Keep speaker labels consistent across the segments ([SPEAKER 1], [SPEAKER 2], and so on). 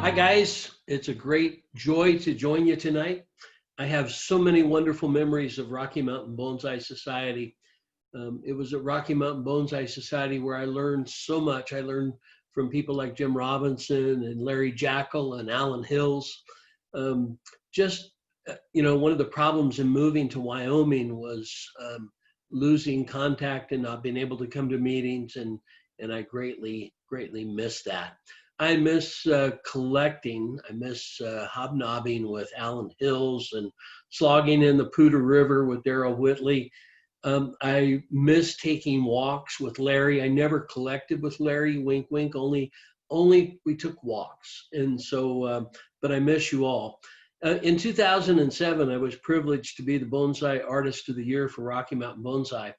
[SPEAKER 1] Hi guys, it's a great joy to join you tonight. I have so many wonderful memories of Rocky Mountain Bonsai Society. It was at Rocky Mountain Bonsai Society where I learned so much. I learned from people like Jim Robinson and Larry Jackal and Alan Hills. Um, One of the problems in moving to Wyoming was losing contact and not being able to come to meetings, and I greatly miss that. I miss collecting. I miss hobnobbing with Alan Hills and slogging in the Poudre River with Darrell Whitley. I miss taking walks with Larry. I never collected with Larry, wink, wink, only we took walks. And so, but I miss you all. In 2007, I was privileged to be the Bonsai Artist of the Year for Rocky Mountain Bonsai.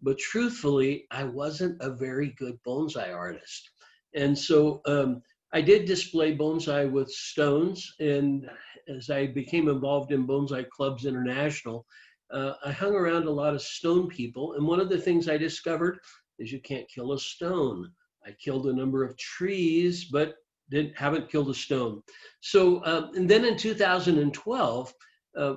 [SPEAKER 1] But truthfully, I wasn't a very good bonsai artist. And so I did display bonsai with stones. And as I became involved in Bonsai Clubs International, I hung around a lot of stone people. And one of the things I discovered is you can't kill a stone. I killed a number of trees, but haven't killed a stone. So, and then in 2012,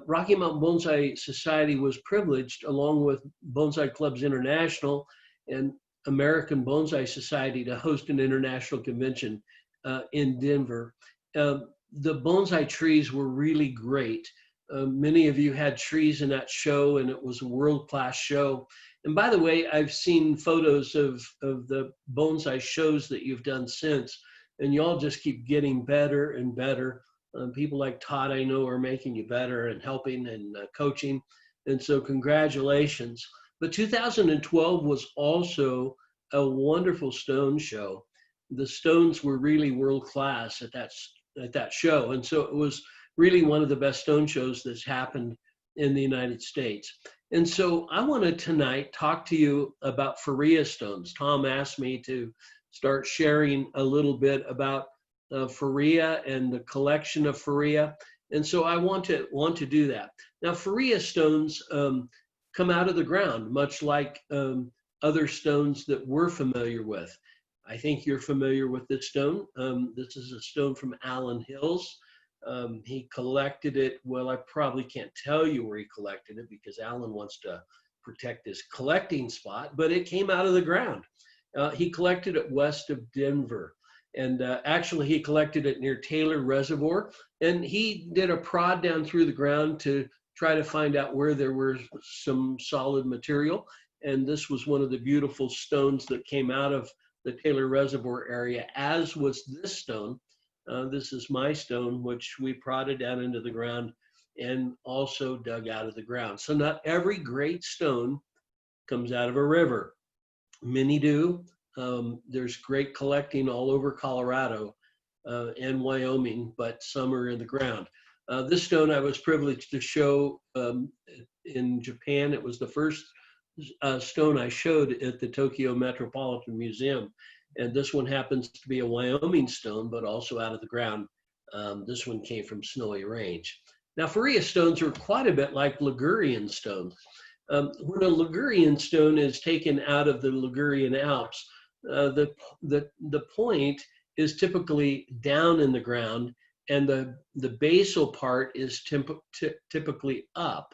[SPEAKER 1] Rocky Mountain Bonsai Society was privileged, along with Bonsai Clubs International and American Bonsai Society, to host an international convention in Denver. The bonsai trees were really great. Many of you had trees in that show, and it was a world-class show. And by the way, I've seen photos of the bonsai shows that you've done since, and y'all just keep getting better and better. People like Todd, I know, are making you better and helping and coaching. And so congratulations. But 2012 was also a wonderful stone show. The stones were really world-class at that show. And so it was really one of the best stone shows that's happened in the United States. And so I want to tonight talk to you about Furuya stones. Tom asked me to start sharing a little bit about Furuya and the collection of Furuya. And so I want to do that. Now, Furuya stones come out of the ground, much like other stones that we're familiar with. I think you're familiar with this stone. This is a stone from Alan Hills. He collected it. Well, I probably can't tell you where he collected it because Alan wants to protect his collecting spot, but it came out of the ground. He collected it west of Denver. And actually, he collected it near Taylor Reservoir. And he did a prod down through the ground to try to find out where there were some solid material. And this was one of the beautiful stones that came out of the Taylor Reservoir area, as was this stone. This is my stone, which we prodded down into the ground and also dug out of the ground. So not every great stone comes out of a river. Many do. There's great collecting all over Colorado and Wyoming, but some are in the ground. This stone I was privileged to show in Japan. It was the first stone I showed at the Tokyo Metropolitan Museum. And this one happens to be a Wyoming stone, but also out of the ground. This one came from Snowy Range. Now, Furuya stones are quite a bit like Ligurian stones. When a Ligurian stone is taken out of the Ligurian Alps, the point is typically down in the ground, and the basal part is typically up.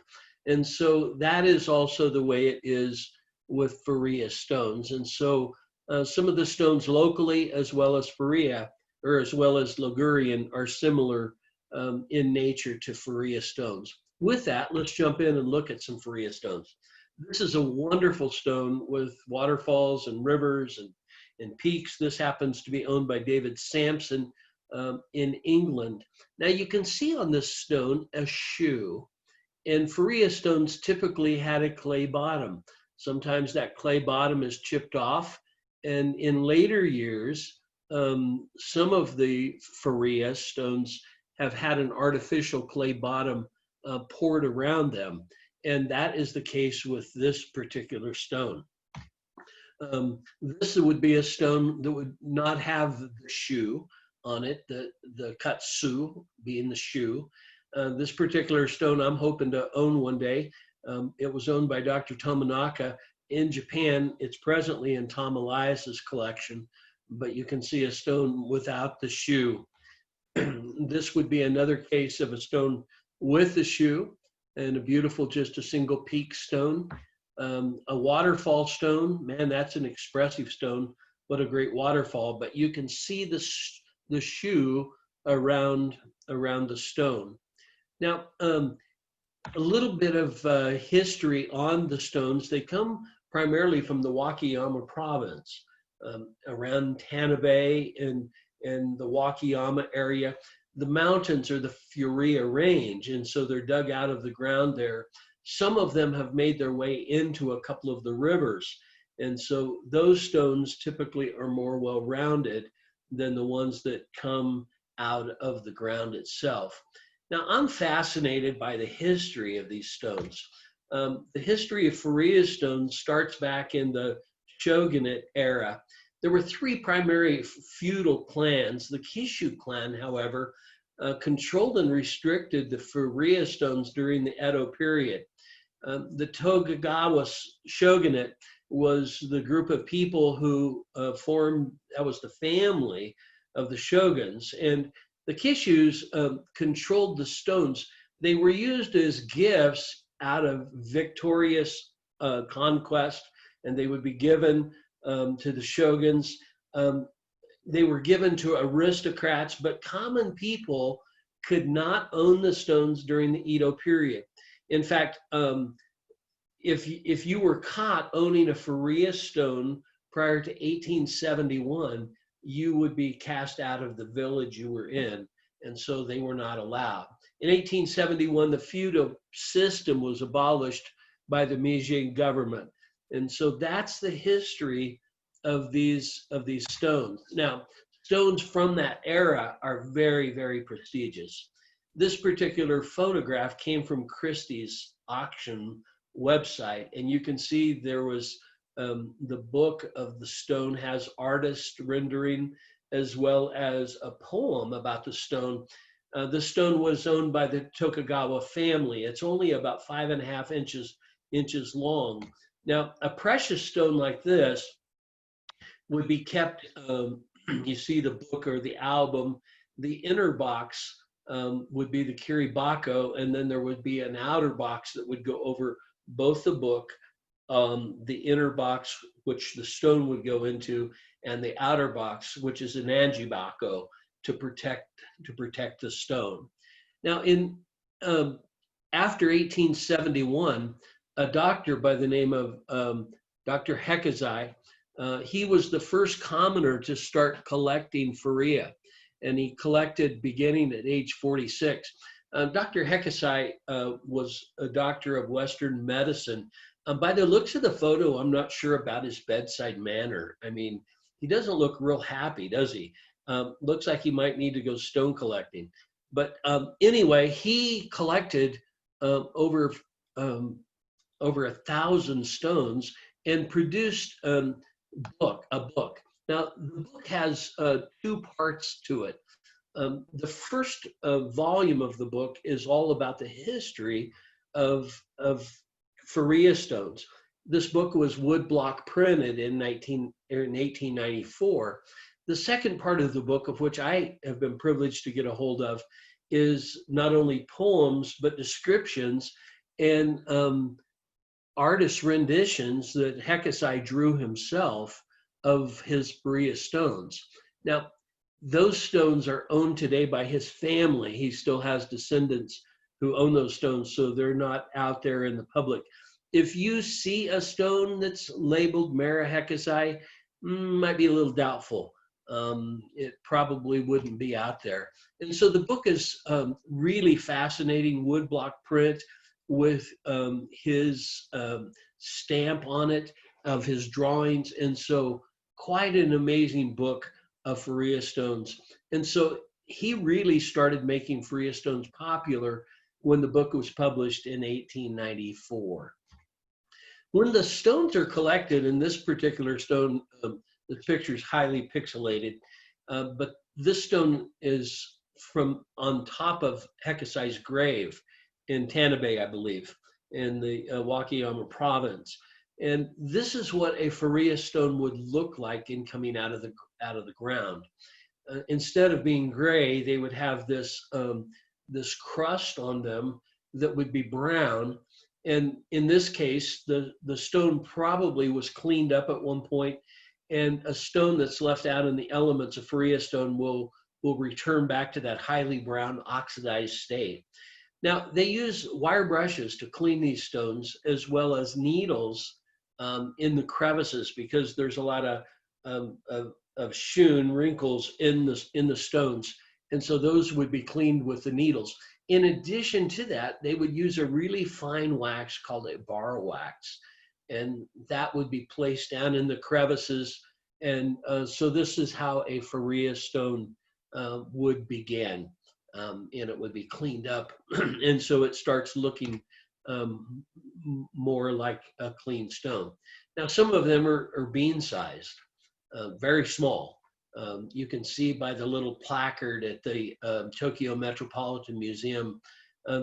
[SPEAKER 1] And so that is also the way it is with Furuya stones. And so some of the stones locally, as well as Furuya, or as well as Ligurian, are similar in nature to Furuya stones. With that, let's jump in and look at some Furuya stones. This is a wonderful stone with waterfalls and rivers and peaks. This happens to be owned by David Sampson in England. Now you can see on this stone a shoe, and Furuya stones typically had a clay bottom. Sometimes that clay bottom is chipped off, and in later years, some of the Furuya stones have had an artificial clay bottom poured around them. And that is the case with this particular stone. This would be a stone that would not have the shoe on it, the katsu being the shoe. This particular stone I'm hoping to own one day. It was owned by Dr. Tomonaka in Japan. It's presently in Tom Elias's collection, but you can see a stone without the shoe. This would be another case of a stone with a shoe, and a beautiful, just a single peak stone. A waterfall stone, man, that's an expressive stone. What a great waterfall! But you can see the shoe around the stone. Now, a little bit of history on the stones. They come primarily from the Wakayama province, around Tanabe and the Wakayama area. The mountains are the Furuya range, and so they're dug out of the ground there. Some of them have made their way into a couple of the rivers, and so those stones typically are more well-rounded than the ones that come out of the ground itself. Now, I'm fascinated by the history of these stones. The history of Furuya stones starts back in the shogunate era. There were three primary feudal clans. The Kishu clan, however, controlled and restricted the Furuya stones during the Edo period. The Tokugawa shogunate was the group of people who formed, that was the family of the shoguns. And the Kishus controlled the stones. They were used as gifts out of victorious conquest, and they would be given to the shoguns. They were given to aristocrats, but common people could not own the stones during the Edo period. In fact, if you were caught owning a Furuya stone prior to 1871, you would be cast out of the village you were in, and so they were not allowed. In 1871, the feudal system was abolished by the Meiji government, and so that's the history of these stones. Now, stones from that era are very, very prestigious. This particular photograph came from Christie's auction website, and you can see there was the book of the stone has artist rendering as well as a poem about the stone. The stone was owned by the Tokugawa family. It's only about 5.5 inches long. Now, a precious stone like this would be kept, you see the book or the album, the inner box would be the kiribako, and then there would be an outer box that would go over both the book, the inner box, which the stone would go into, and the outer box, which is an anjibako, to protect the stone. Now, after 1871, a doctor by the name of Dr. Hekezai, he was the first commoner to start collecting Furuya, and he collected beginning at age 46. Dr. Hekezai was a doctor of Western medicine. By the looks of the photo, I'm not sure about his bedside manner. I mean, he doesn't look real happy, does he? Looks like he might need to go stone collecting. But anyway, he collected over 1,000 stones and produced a book. Now, the book has 2 parts to it. The first volume of the book is all about the history of Furuya stones. This book was woodblock printed in 1894. The second part of the book, of which I have been privileged to get a hold of, is not only poems, but descriptions and artist renditions that Hekezai drew himself of his Furuya stones. Now, those stones are owned today by his family. He still has descendants who own those stones, so they're not out there in the public. If you see a stone that's labeled Mara Hekezai, might be a little doubtful. It probably wouldn't be out there. And so the book is really fascinating woodblock print with his stamp on it of his drawings. And so quite an amazing book of Furuya stones. And so he really started making Furuya stones popular when the book was published in 1894. When the stones are collected, and this particular stone, the picture is highly pixelated, but this stone is from on top of Hekezai's grave in Tanabe, I believe, in the Wakayama province. And this is what a Furuya stone would look like in coming out of the ground. instead of being gray, they would have this crust on them that would be brown. And in this case, the stone probably was cleaned up at one point, and a stone that's left out in the elements of Furuya stone will return back to that highly brown oxidized state. Now, they use wire brushes to clean these stones, as well as needles in the crevices, because there's a lot of shun, wrinkles in the stones. And so those would be cleaned with the needles. In addition to that, they would use a really fine wax called a bar wax. And that would be placed down in the crevices. And so this is how a Furuya stone would begin. And it would be cleaned up. And so it starts looking more like a clean stone. Now, some of them are bean sized, very small. You can see by the little placard at the Tokyo Metropolitan Museum,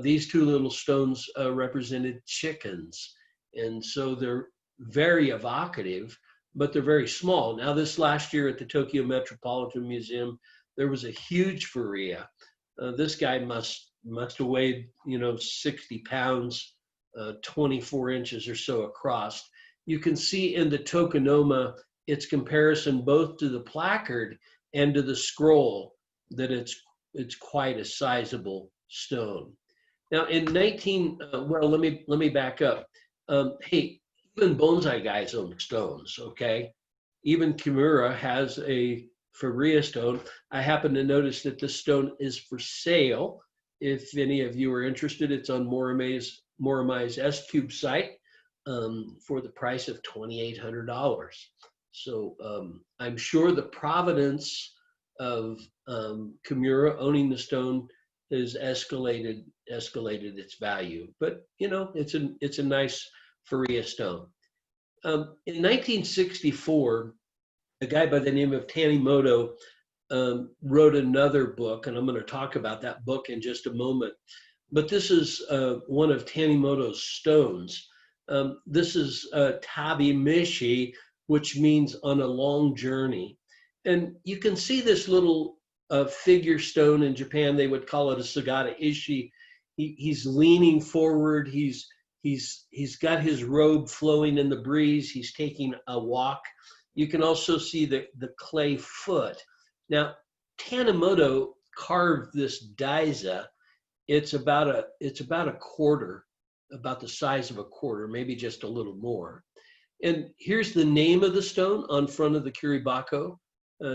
[SPEAKER 1] these two little stones represented chickens. And so they're very evocative, but they're very small. Now, this last year at the Tokyo Metropolitan Museum, there was a huge Furuya. This guy must have weighed, 60 pounds, 24 inches or so across. You can see in the tokonoma its comparison both to the placard and to the scroll that it's quite a sizable stone. Now in let me back up. Hey, even bonsai guys own stones, okay? Even Kimura has a Furuya stone. I happen to notice that this stone is for sale. If any of you are interested, it's on Morimai's S-Cube site for the price of $2,800. So I'm sure the provenance of Kimura owning the stone has escalated its value. But it's a nice Furuya stone. In 1964, a guy by the name of Tanimoto wrote another book, and I'm going to talk about that book in just a moment. But this is one of Tanimoto's stones. This is Tabi Mishi, which means on a long journey. And you can see this little figure stone in Japan. They would call it a Sagata Ishi. He's leaning forward. He's got his robe flowing in the breeze. He's taking a walk. You can also see the clay foot. Now, Tanimoto carved this daisa. It's about a quarter, about the size of a quarter, maybe just a little more. And here's the name of the stone on front of the kiribako,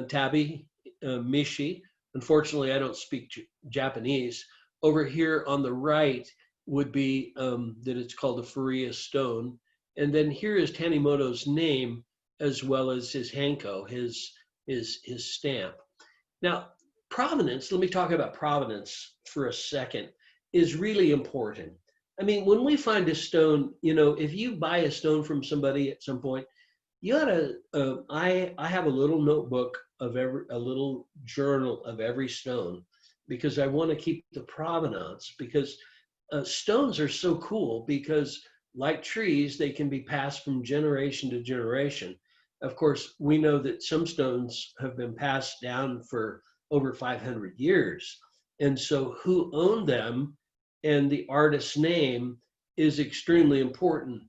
[SPEAKER 1] Tabi Mishi. Unfortunately, I don't speak Japanese. Over here on the right would be that it's called the Furuya stone. And then here is Tanimoto's name, as well as his hanko, his stamp. Now, provenance, let me talk about provenance for a second, is really important. I mean, when we find a stone, if you buy a stone from somebody at some point, you ought I have a little notebook a little journal of every stone, because I want to keep the provenance, because stones are so cool, because like trees, they can be passed from generation to generation. Of course, we know that some stones have been passed down for over 500 years. And so who owned them and the artist's name is extremely important.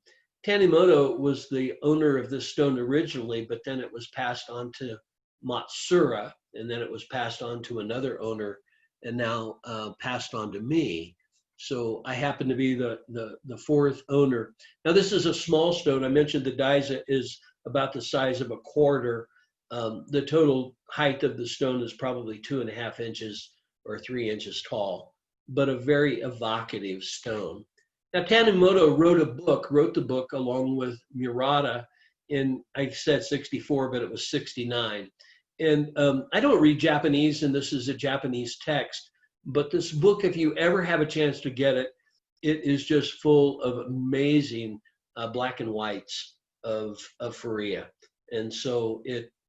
[SPEAKER 1] Tanimoto was the owner of this stone originally, but then it was passed on to Matsura, and then it was passed on to another owner, and now passed on to me. So I happen to be the fourth owner. Now this is a small stone. I mentioned the daisa is about the size of a quarter. The total height of the stone is probably 2.5 inches or 3 inches tall, but a very evocative stone. Now Tanimoto wrote the book along with Murata in, I said 64, but it was 69. And I don't read Japanese, and this is a Japanese text, but this book, if you ever have a chance to get it, it is just full of amazing black and whites of Furuya. And so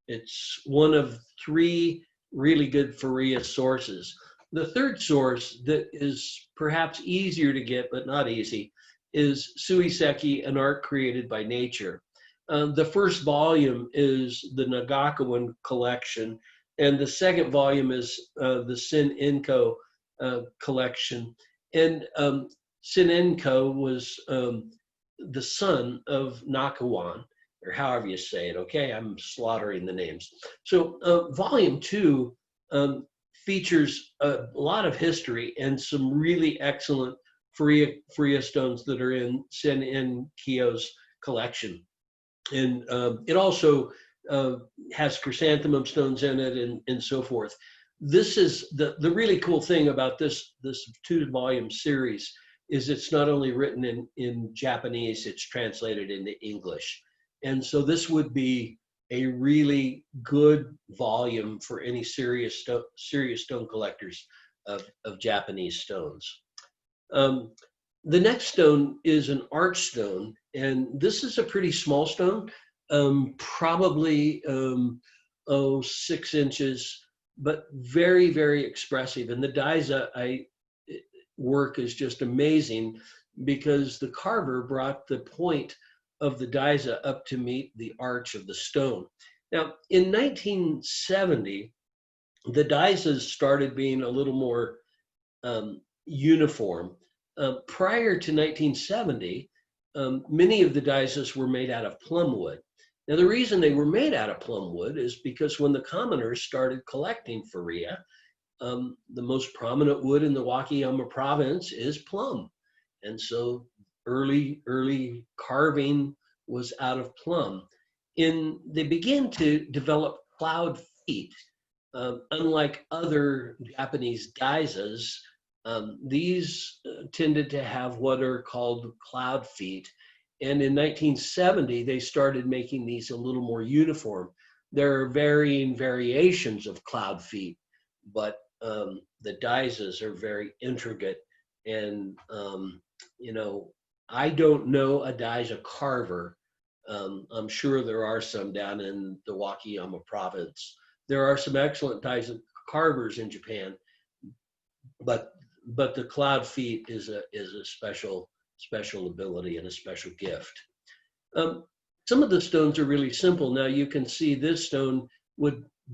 [SPEAKER 1] it's one of 3 really good Furuya sources. The third source that is perhaps easier to get, but not easy, is Suiseki, An Art Created by Nature. The first volume is the Nagakawan collection. And the second volume is the Sin Enko collection. And Sin Enko was the son of Nakawan, or however you say it, okay? I'm slaughtering the names. So volume 2 features a lot of history and some really excellent Furuya stones that are in Sin Enkyo's collection. And it also has chrysanthemum stones in it and so forth. This is the really cool thing about this 2-volume series is it's not only written in Japanese, it's translated into English. And so this would be a really good volume for any serious stone collectors of Japanese stones. The next stone is an arch stone, and this is a pretty small stone, probably 6 inches, but very, very expressive. And the Daisa work is just amazing because the carver brought the point of the Daisa up to meet the arch of the stone. Now, in 1970, the Daisas started being a little more uniform. Prior to 1970, many of the Daisas were made out of plum wood. Now, the reason they were made out of plum wood is because when the commoners started collecting Furuya, the most prominent wood in the Wakayama province is plum. And so early carving was out of plum. They began to develop cloud feet. Unlike other Japanese Daisas, these tended to have what are called cloud feet. And in 1970, they started making these a little more uniform. There are varying variations of cloud feet, but the Daisas are very intricate. And, I don't know a Daisa carver. I'm sure there are some down in the Wakayama province. There are some excellent Daisa carvers in Japan, but the cloud feet is a special ability and a special gift. Some of the stones are really simple. Now you can see this stone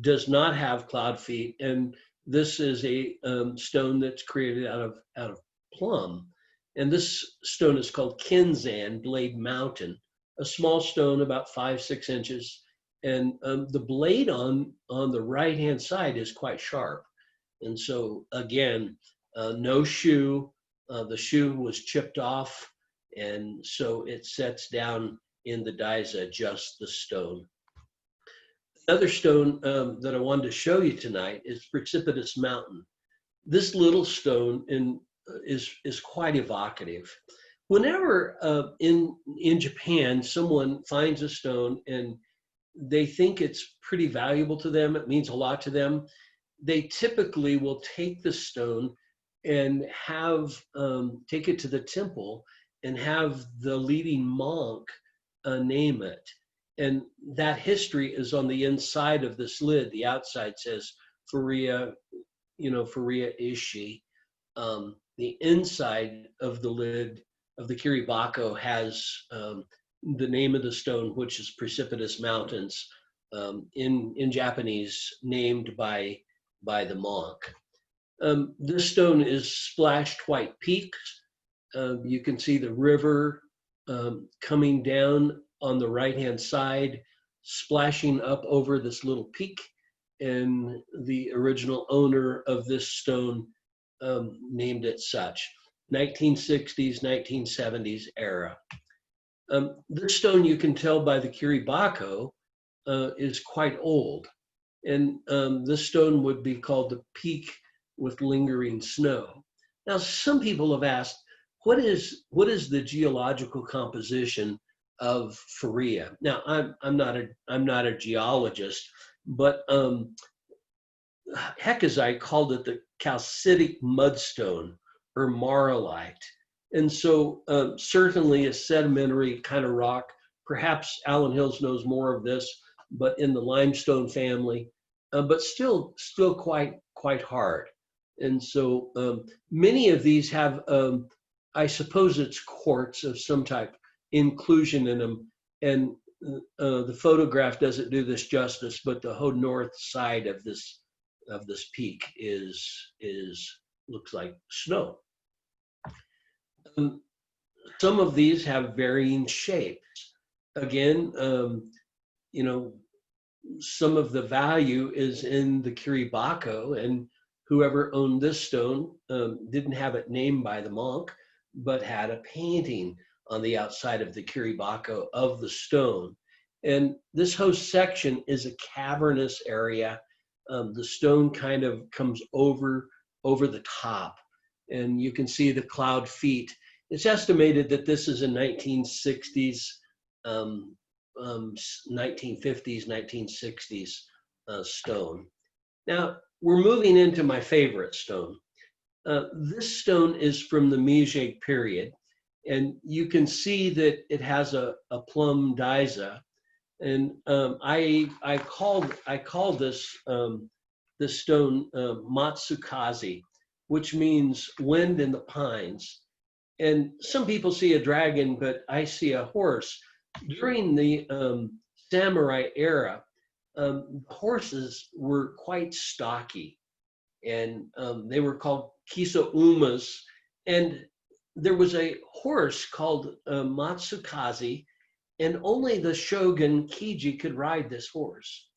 [SPEAKER 1] does not have cloud feet, and this is a stone that's created out of plum. And this stone is called Kinzan Blade Mountain, a small stone about 5-6 inches. And the blade on the right-hand side is quite sharp. And so again, no shoe. The shoe was chipped off, and so it sets down in the Daisa just the stone. Another stone that I wanted to show you tonight is Precipitous Mountain. This little stone is quite evocative. Whenever in Japan someone finds a stone and they think it's pretty valuable to them, it means a lot to them, they typically will take the stone and take it to the temple and have the leading monk name it. And that history is on the inside of this lid. The outside says Furuya, Furuya Ishi. The inside of the lid of the kiribako has the name of the stone, which is Precipitous Mountains, in Japanese, named by the monk. This stone is splashed white peaks. You can see the river coming down on the right-hand side, splashing up over this little peak. And the original owner of this stone named it such. 1960s, 1970s era. This stone, you can tell by the kiribako, is quite old. And this stone would be called the peak with lingering snow. Now, some people have asked, what is the geological composition of Furuya? Now, I'm not a geologist, but Heckesite called it the calcitic mudstone or marlite. And so certainly a sedimentary kind of rock. Perhaps Alan Hills knows more of this, but in the limestone family, but still quite hard. And so many of these have, I suppose it's quartz of some type inclusion in them. And the photograph doesn't do this justice, but the whole north side of this peak is looks like snow. Some of these have varying shapes. Again, you know, some of the value is in the kiribako, and whoever owned this stone didn't have it named by the monk, but had a painting on the outside of the kiribako of the stone. And this whole section is a cavernous area. The stone kind of comes over the top, and you can see the cloud feet. It's estimated that this is a 1960s, 1950s, 1960s stone. Now, we're moving into my favorite stone. This stone is from the Meiji period, and you can see that it has a plum daisa. And I call this this stone Matsukaze, which means wind in the pines. And some people see a dragon, but I see a horse. During the samurai era, horses were quite stocky, and they were called kiso umas. And there was a horse called Matsukaze, and only the shogun Kiji could ride this horse.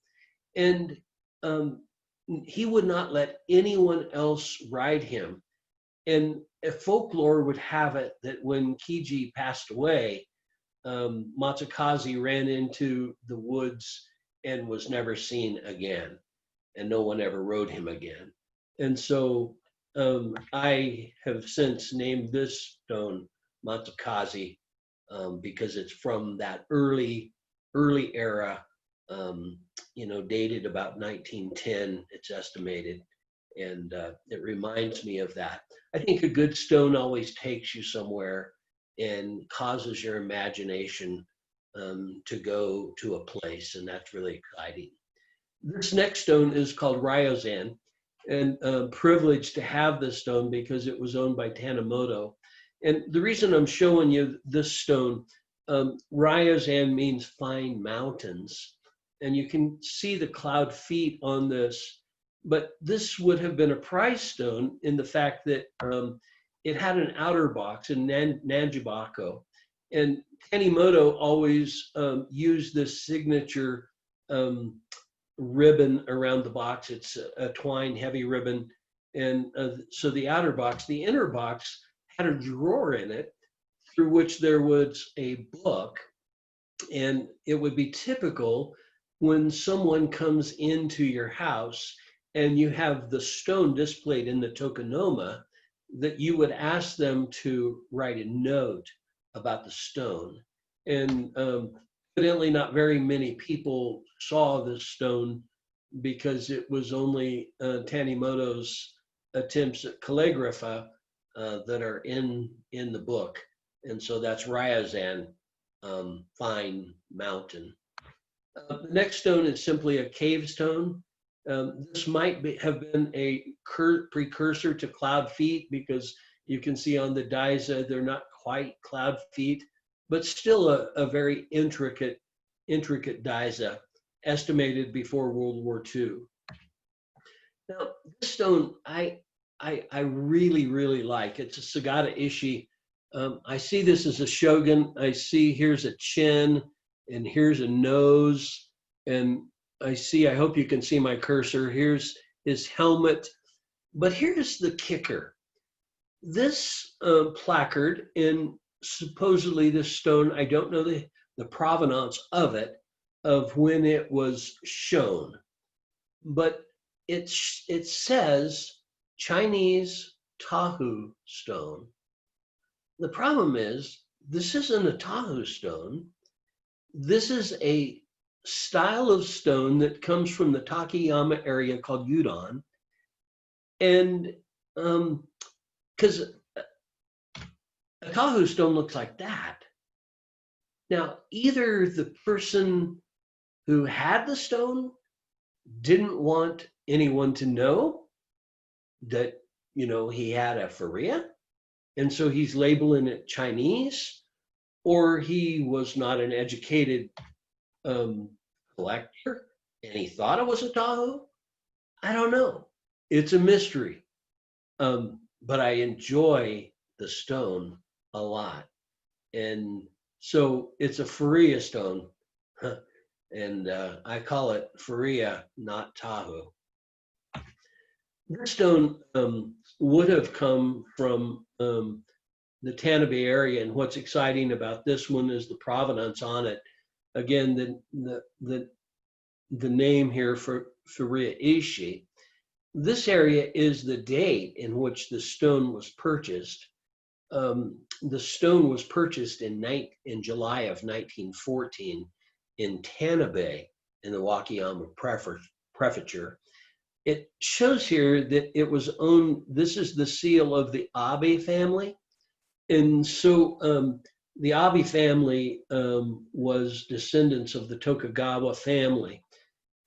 [SPEAKER 1] And he would not let anyone else ride him. And folklore would have it that when Kiji passed away, Matsukaze ran into the woods and was never seen again, and no one ever rode him again. And so I have since named this stone Matsukaze because it's from that early era, you know, dated about 1910, it's estimated. And it reminds me of that. I think a good stone always takes you somewhere and causes your imagination to go to a place, and that's really exciting. This next stone is called Ryozan, and privileged to have this stone because it was owned by Tanimoto. And the reason I'm showing you this stone, Ryozan means fine mountains, and you can see the cloud feet on this. But this would have been a prize stone in the fact that it had an outer box, a nanjibako. And Tanimoto always used this signature ribbon around the box. It's a twine heavy ribbon. And so the outer box, the inner box had a drawer in it through which there was a book. And it would be typical when someone comes into your house and you have the stone displayed in the tokonoma, that you would ask them to write a note about the stone. And evidently not very many people saw this stone because it was only Tanimoto's attempts at calligraphy that are in the book. And so that's Ryozan, fine mountain. The next stone is simply a cave stone. This might have been a precursor to cloud feet because you can see on the daisa, they're not quite cloud feet, but still a very intricate daisa, estimated before World War II. Now, this stone I really like. It's a Sagata Ishi. I see this as a shogun. I see here's a chin and here's a nose, and I hope you can see my cursor. Here's his helmet. But here's the kicker. This placard, and supposedly this stone, I don't know the provenance of it, of when it was shown. But it says Chinese Taihu stone. The problem is, this isn't a Taihu stone. This is a style of stone that comes from the Wakayama area called Udon. And because a Taihu stone looks like that. Now, either the person who had the stone didn't want anyone to know that, you know, he had a Furuya, and so he's labeling it Chinese, or he was not an educated um, collector, and he thought it was a Taihu. I don't know. It's a mystery. But I enjoy the stone a lot. And so it's a Furuya stone. And I call it Furuya, not Taihu. This stone would have come from the Tanabe area. And what's exciting about this one is the provenance on it. Again, the name here for Furuya Ishi. This area is the date in which the stone was purchased. The stone was purchased in July of 1914 in Tanabe in the Wakayama Prefecture. It shows here that it was owned, this is the seal of the Abe family. And so the Abe family was descendants of the Tokugawa family.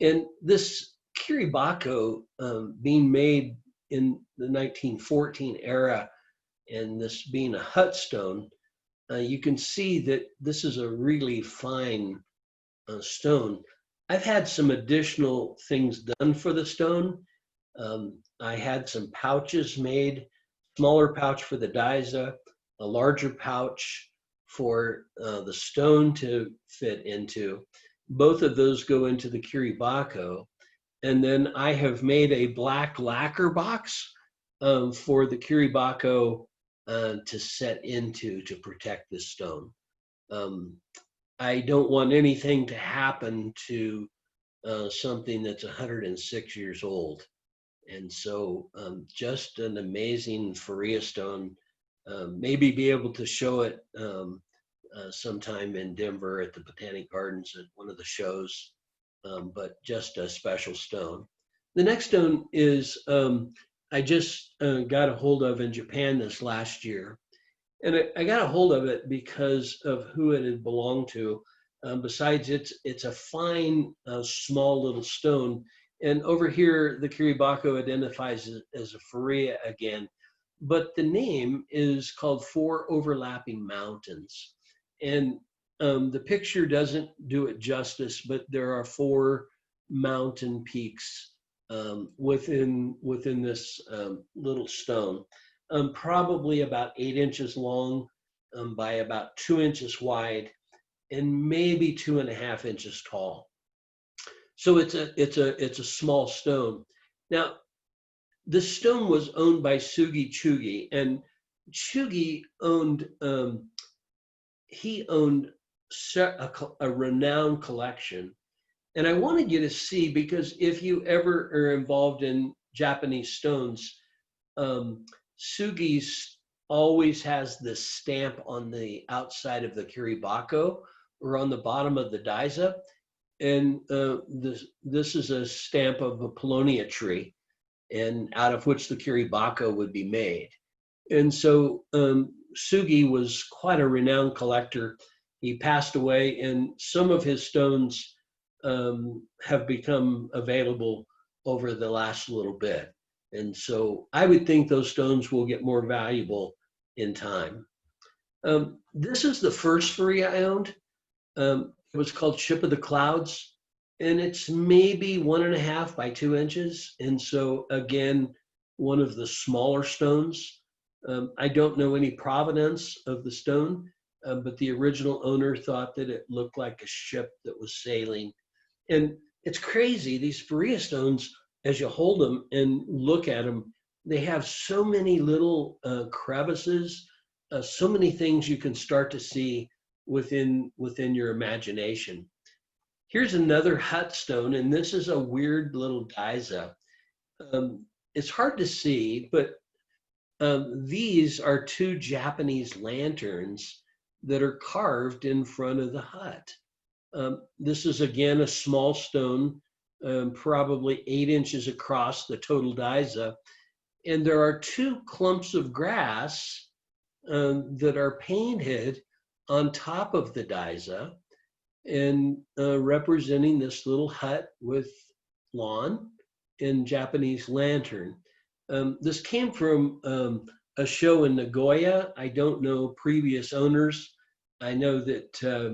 [SPEAKER 1] And this kiribako being made in the 1914 era, and this being a hut stone, you can see that this is a really fine stone. I've had some additional things done for the stone. I had some pouches made, smaller pouch for the Daiza, a larger pouch for the stone to fit into. Both of those go into the kiribako. And then I have made a black lacquer box for the kiribako to set into to protect this stone. I don't want anything to happen to something that's 106 years old. And so just an amazing Furuya stone. Maybe be able to show it sometime in Denver at the Botanic Gardens at one of the shows, but just a special stone. The next stone is I just got a hold of in Japan this last year. And I got a hold of it because of who it had belonged to. Besides, it's a fine, small little stone. And over here, the kiribako identifies as a Furuya again. But the name is called Four Overlapping Mountains. And the picture doesn't do it justice, but there are four mountain peaks within this little stone. Probably about 8 inches long by about 2 inches wide and maybe 2.5 inches tall. So it's a small stone. Now, the stone was owned by Sugi Chugi, and Chugi owned a renowned collection. And I wanted you to see, because if you ever are involved in Japanese stones, Sugi's always has this stamp on the outside of the kiribako or on the bottom of the Daiza. And this is a stamp of a paulownia tree, and out of which the kiribako would be made. And so Sugi was quite a renowned collector. He passed away, and some of his stones have become available over the last little bit. And so I would think those stones will get more valuable in time. This is the first Furuya I owned. It was called Ship of the Clouds, and it's maybe 1.5 by 2 inches. And so again, one of the smaller stones. I don't know any provenance of the stone, but the original owner thought that it looked like a ship that was sailing. And it's crazy, these Furuya stones, as you hold them and look at them, they have so many little crevices, so many things you can start to see within your imagination. Here's another hut stone, and this is a weird little Daiza. It's hard to see, but these are 2 Japanese lanterns that are carved in front of the hut. This is again a small stone, probably 8 inches across the total Daiza. And there are 2 clumps of grass that are painted on top of the Daiza and representing this little hut with lawn and Japanese lantern. This came from a show in Nagoya. I don't know previous owners. I know that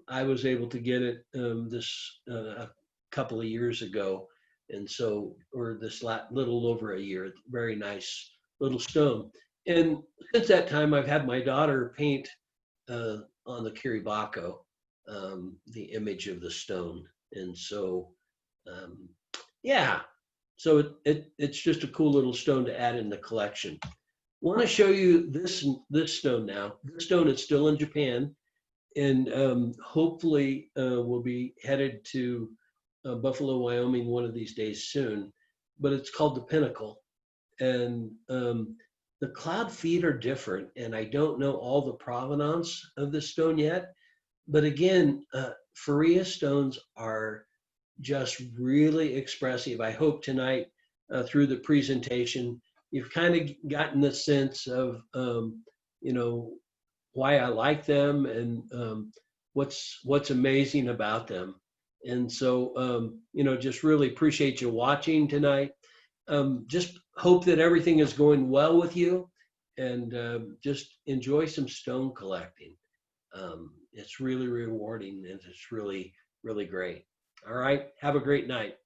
[SPEAKER 1] I was able to get it a couple of years ago, and so, or little over a year. Very nice little stone. And since that time, I've had my daughter paint on the kiribako the image of the stone, and so yeah. So it's just a cool little stone to add in the collection. Want to show you this stone now. This stone is still in Japan, and hopefully we'll be headed to Buffalo, Wyoming one of these days soon. But it's called the Pinnacle, and the cloud feet are different, and I don't know all the provenance of this stone yet. But again, Furuya stones are just really expressive. I hope tonight through the presentation, you've kind of gotten the sense of, you know, why I like them and what's amazing about them. And so, you know, just really appreciate you watching tonight. Just hope that everything is going well with you, and just enjoy some stone collecting. It's really rewarding, and it's really, really great. All right. Have a great night.